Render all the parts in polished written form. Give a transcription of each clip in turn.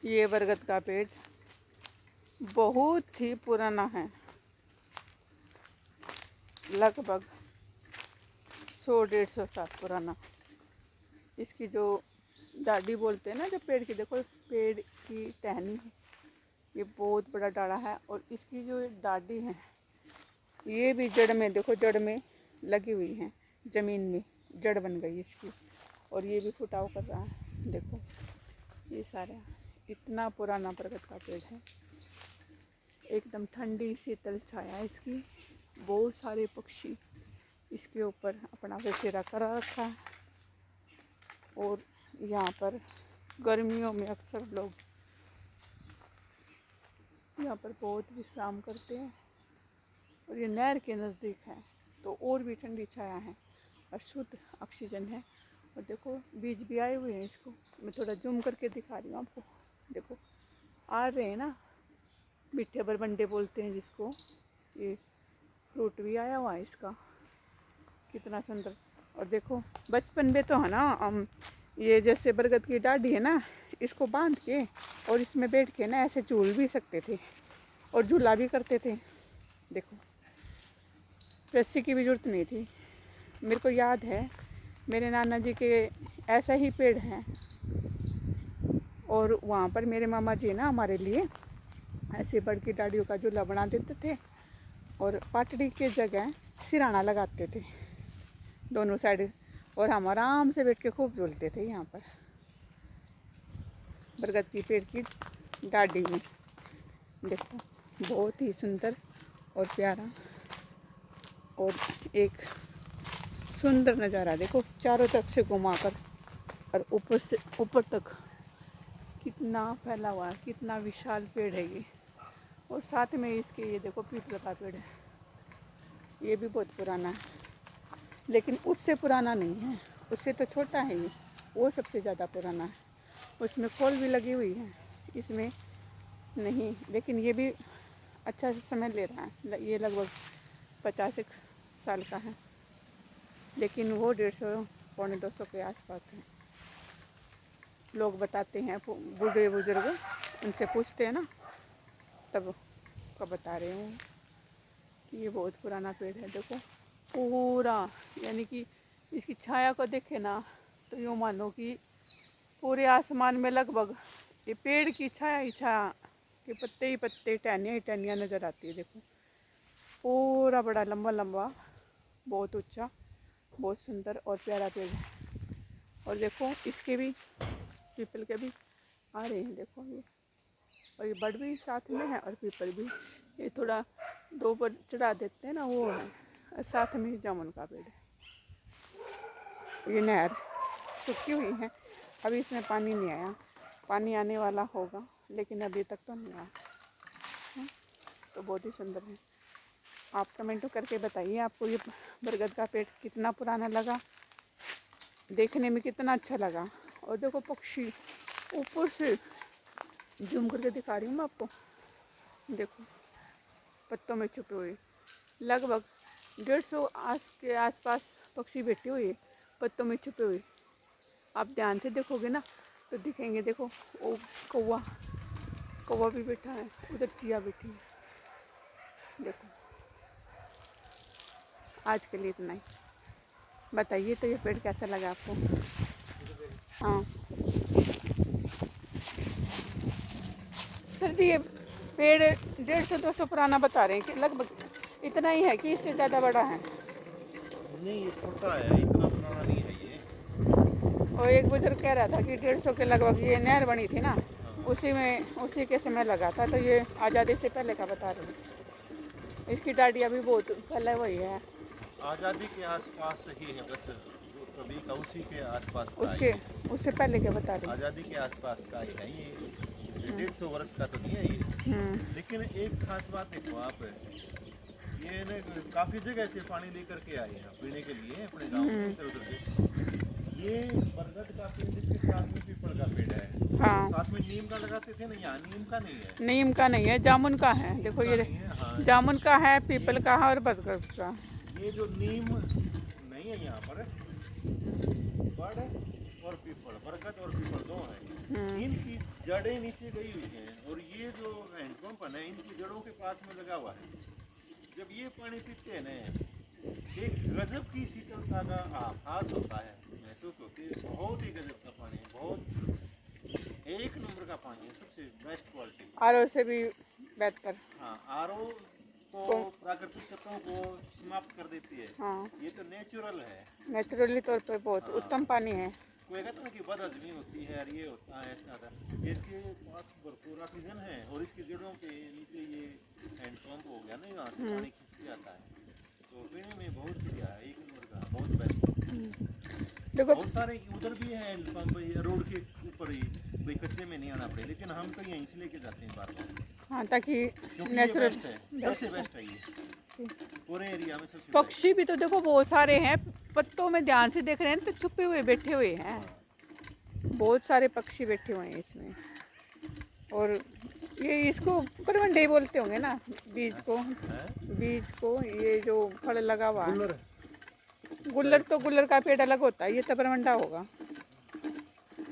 ये बरगद का पेड़ बहुत ही पुराना है, लगभग 100-150 साल पुराना। इसकी जो डाढ़ी बोलते हैं ना, जो पेड़ की, देखो पेड़ की टहनी है, ये बहुत बड़ा डाढ़ा है। और इसकी जो डाढ़ी है ये भी जड़ में, देखो जड़ में लगी हुई है, ज़मीन में जड़ बन गई इसकी। और ये भी फुटाव कर रहा है, देखो ये सारा। इतना पुराना बरगद का पेड़ है, एकदम ठंडी शीतल छाया है इसकी। बहुत सारे पक्षी इसके ऊपर अपना बसेरा करा रखा है। और यहाँ पर गर्मियों में अक्सर लोग यहाँ पर बहुत विश्राम करते हैं। और ये नहर के नज़दीक है तो और भी ठंडी छाया है और शुद्ध ऑक्सीजन है। और देखो बीज भी आए हुए हैं, इसको मैं थोड़ा जूम करके दिखा रही हूँ आपको। देखो आ रहे हैं ना, मीठे बरबंडे बोलते हैं जिसको। ये फ्रूट भी आया हुआ है इसका, कितना सुंदर। और देखो बचपन में तो है ना, हम ये जैसे बरगद की डाढ़ी है ना, इसको बांध के और इसमें बैठ के ना ऐसे झूल भी सकते थे और झूला भी करते थे। देखो रस्सी की भी जरूरत नहीं थी। मेरे को याद है मेरे नाना जी के ऐसा ही पेड़ है, और वहाँ पर मेरे मामा जी ना हमारे लिए ऐसे बड़ की डाढ़ियों का झूला बना देते थे और पाटड़ी के जगह सिराना लगाते थे दोनों साइड, और हम आराम से बैठ के खूब झूलते थे यहाँ पर बरगद की पेड़ की डाढ़ी में। देखो बहुत ही सुंदर और प्यारा और एक सुंदर नज़ारा। देखो चारों तरफ से घुमाकर, और ऊपर से ऊपर तक कितना फैला हुआ है, कितना विशाल पेड़ है ये। और साथ में इसके ये देखो पीपल का पेड़ है, ये भी बहुत पुराना है, लेकिन उससे पुराना नहीं है, उससे तो छोटा है ये, वो सबसे ज़्यादा पुराना है। उसमें खोल भी लगी हुई है, इसमें नहीं। लेकिन ये भी अच्छा समय ले रहा है, ये लगभग 50 साल का है, लेकिन वो 150 पौने 200 के आसपास है। लोग बताते हैं, बूढ़े बुजुर्ग उनसे पूछते हैं ना, तब का बता रहे हूँ कि ये बहुत पुराना पेड़ है। देखो पूरा, यानी कि इसकी छाया को देखे ना तो यूँ मानो कि पूरे आसमान में लगभग ये पेड़ की छाया ही छाया के पत्ते ही पत्ते, टहनियाँ ही टहनियाँ नज़र आती है। देखो पूरा बड़ा लंबा लंबा, बहुत ऊंचा, बहुत सुंदर और प्यारा पेड़ है। और देखो इसके भी, पीपल के भी आ रहे हैं, देखो ये। और ये बड़ भी साथ में है और पीपल भी, ये थोड़ा दो पर चढ़ा देते हैं ना, वो है। और साथ में ही जामुन का पेड़ है। ये नहर सूखी हुई है, अभी इसमें पानी नहीं आया, पानी आने वाला होगा, लेकिन अभी तक तो नहीं आया। तो बहुत ही सुंदर है। आप कमेंट करके बताइए आपको ये बरगद का पेड़ कितना पुराना लगा, देखने में कितना अच्छा लगा। और देखो पक्षी ऊपर से जूम करके दिखा रही हूँ मैं आपको। देखो पत्तों में छुपे हुए लगभग 150 के आसपास पक्षी बैठे हुए, पत्तों में छुपे हुए। आप ध्यान से देखोगे ना तो दिखेंगे। देखो वो कौवा भी बैठा है, उधर चिया बैठी है। देखो आज के लिए इतना ही। बताइए तो ये पेड़ कैसा लगा आपको? हाँ सर जी, ये पेड़ 150-200 पुराना बता रहे हैं कि लगभग इतना ही है कि इससे ज़्यादा बड़ा है? नहीं ये छोटा है, इतना पुराना नहीं है ये। और एक बुजुर्ग कह रहा था कि 150 के लगभग ये नहर बनी थी ना, हाँ। उसी के समय लगा था। तो ये आज़ादी से पहले का बता रहे हैं। इसकी डाढ़ियाँ भी बहुत फैला हुई है। आज़ादी के आसपास ही है बस, जो कभी का उसी के आसपास का ही उसके है। उससे पहले क्या बता रहे हैं? आज़ादी के आसपास का ही है ये, 150 वर्ष का तो नहीं है ये। लेकिन एक खास बात देखो आप, ये ना काफ़ी जगह से पानी लेकर के आए हैं पीने के लिए अपने गांव में इधर उधर से। ये बरगद का पेड़, इसके साथ में पीपल का पेड़ है। हाँ साथ में नीम का लगाते थे ना, यहाँ नीम का नहीं है। नीम का नहीं है, जामुन का है। नीम देखो का ये नहीं है, हाँ। जामुन का है, पीपल का है और बरगद का। ये जो नीम नहीं है यहाँ पर, बड़ और पीपल, बरगद और पीपल दो है। इनकी जड़ें नीचे गई हुई हैं और ये जो हैंडपंप है ना इनकी जड़ों के पास में लगा हुआ है। जब ये पानी पीते हैं ना एक गजब की शीतलता का आभास होता है, महसूस होती है। बहुत ही गजब का पानी है, बहुत एक नंबर का पानी है, सबसे बेस्ट क्वालिटी। आरओ से भी बेहतर। हाँ, आरओ तो प्राकृतिक तत्वों को समाप्त कर देती है। हाँ, ये तो नेचुरल है, नेचुरली तौर पे बहुत उत्तम पानी है। कोई कहता ना कि बदहजमी होती है और ये होता है ऐसा था। इसके पास भरपूर ऑक्सीजन है और इसकी जड़ों के नीचे ये हैंडपम्प हो गया ना, यहाँ से पानी खींच के आता है, तो पीने में बहुत बढ़िया है, एक नंबर का, बहुत बेस्ट। देखो बहुत सारे उधर भी है हैंडपम्प रोड के ऊपर ही, कोई कच्चे में नहीं आना पड़े, लेकिन हम तो यहीं से लेके जाते हैं बार बार, हाँ, ताकि क्योंकि ये नेचुरल बेस्ट है, सबसे बेस्ट है ये पूरे एरिया में सबसे पक्षी भी तो देखो बहुत सारे हैं, पत्तों में ध्यान से देख रहे हैं तो छुपे हुए बैठे हुए हैं, बहुत सारे पक्षी बैठे हुए हैं इसमें। और ये इसको परवंडे बोलते होंगे ना, बीज को ये जो फल लगा हुआ है। गुल्लर तो गुल्लर का पेड़ अलग होता है, ये तो परवंडा होगा।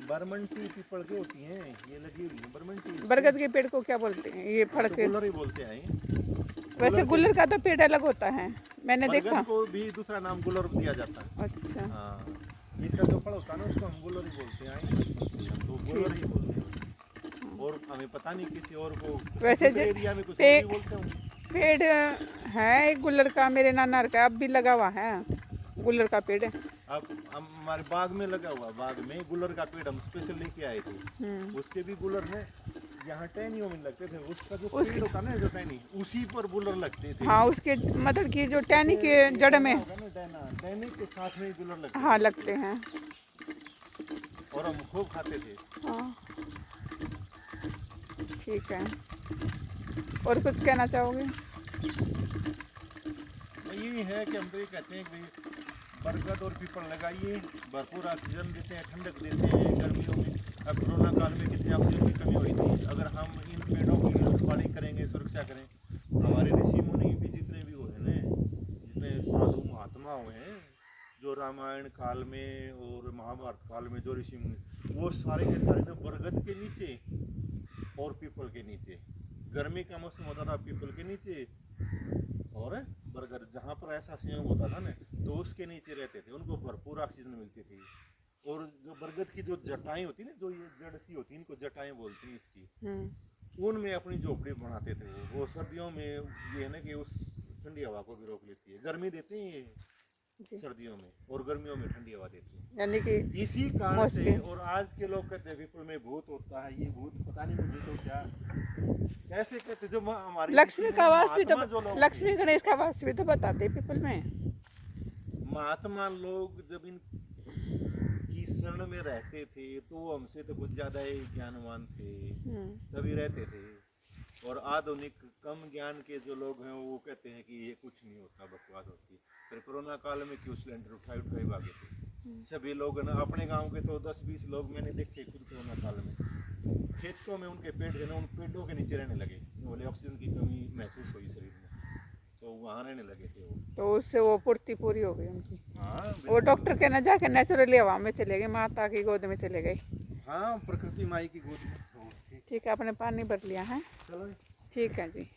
बरमंटी पीपल के होती हैं, ये लगी हुई है बरमंटी। बरगद के पेड़ को क्या बोलते हैं? ये फड़ के गुल्लर ही बोलते हैं। वैसे गुल्लर का तो पेड़ अलग होता है, मैंने देखा। बरगद को भी दूसरा नाम गुल्लर दिया जाता है। अच्छा, हाँ, इसका जो फल होता है ना उसको हम गुल्लर ही बोलते हैं, तो गुल्लर ही बोलते हैं। और हमें पता नहीं किसी और को वैसे दूसरे एरिया में कुछ और भी बोलते हैं। पेड़ है एक गुल्लर का, मेरे नाना का अब भी लगा हुआ है गुल्लर का पेड़। अब हमारे बाग में लगा हुआ, बाग में गुल्लर का पेड़ हम स्पेशल लेके आए थे। उसके भी गुल्लर में यहाँ टहनियों में लगते थे, उसका जो पेड़ होता ना, जो टहनी, उसी पर गुल्लर लगते थे। हाँ, उसके मतलब की जो टहनी के जड़ में, टहनी के साथ में गुल्लर लगते हाँ लगते हैं, और हम खूब खाते थे। हाँ ठीक है। और कुछ कहना चाहोगे? यही है कि हम तो ये कहते हैं कि बरगद और पीपल लगाइए, भरपूर ऑक्सीजन देते हैं, ठंडक देते हैं गर्मियों में। अब कोरोना काल में कितनी ऑक्सीजन की कमी हुई थी, अगर हम इन पेड़ों की रखवाली करेंगे, सुरक्षा करें, हमारे ऋषि मुनि भी जितने भी हुए हैं, जितने साधु महात्मा हुए हैं, जो रामायण काल में और महाभारत काल में जो ऋषि मुनि, वो सारे के सारे ना बरगद के नीचे और पीपल के नीचे, गर्मी का मौसम होता था पीपल के नीचे, और बरगद जहाँ पर ऐसा संयोग होता था ना तो उसके नीचे रहते थे, उनको भरपूर ऑक्सीजन मिलती थी। और जो बरगद की जो जटाएं होती ना, जो ये जड़ सी होती है, इनको जटाएं बोलते हैं इसकी, उनमें अपनी झोपड़ी बनाते थे वो सर्दियों में ये है ना कि उस ठंडी हवा को भी रोक लेती है, गर्मी देते हैं ये सर्दियों में और गर्मियों में ठंडी हवा देती है, यानी कि इसी कारण से। और आज के लोग कहते हैं पीपल में भूत होता है, ये भूत पता नहीं मुझे तो क्या कैसे कहते, जो हमारी लक्ष्मी का वास भी तो, लक्ष्मी गणेश का वास भी तो बताते पीपल में। महात्मा लोग जब इन की शरण में रहते थे तो हमसे तो कुछ ज्यादा ही ज्ञानवान थे, तभी रहते थे। और आधुनिक कम ज्ञान के जो लोग हैं वो कहते हैं कि ये कुछ नहीं होता, बकवास होती है। फिर कोरोना काल में क्यों सिलेंडर उठाए भागे थे सभी लोग ना, अपने गांव के तो 10-20 लोग मैंने देखे खुद कोरोना काल में, खेतों में उनके पेड़ थे ना, उन पेड़ों के नीचे रहने लगे, बोले ऑक्सीजन की कमी महसूस हुई शरीर में, तो वहाँ रहने लगे थे वो, तो उससे वो पूर्ति पूरी हो गई उनकी। हाँ, वो डॉक्टर के ना जाके नेचुरली हवा में चले गए, माता की गोद में चले गए। हाँ, प्रकृति माई की गोद में। ठीक है, आपने पानी भर लिया है? चलो, ठीक है जी।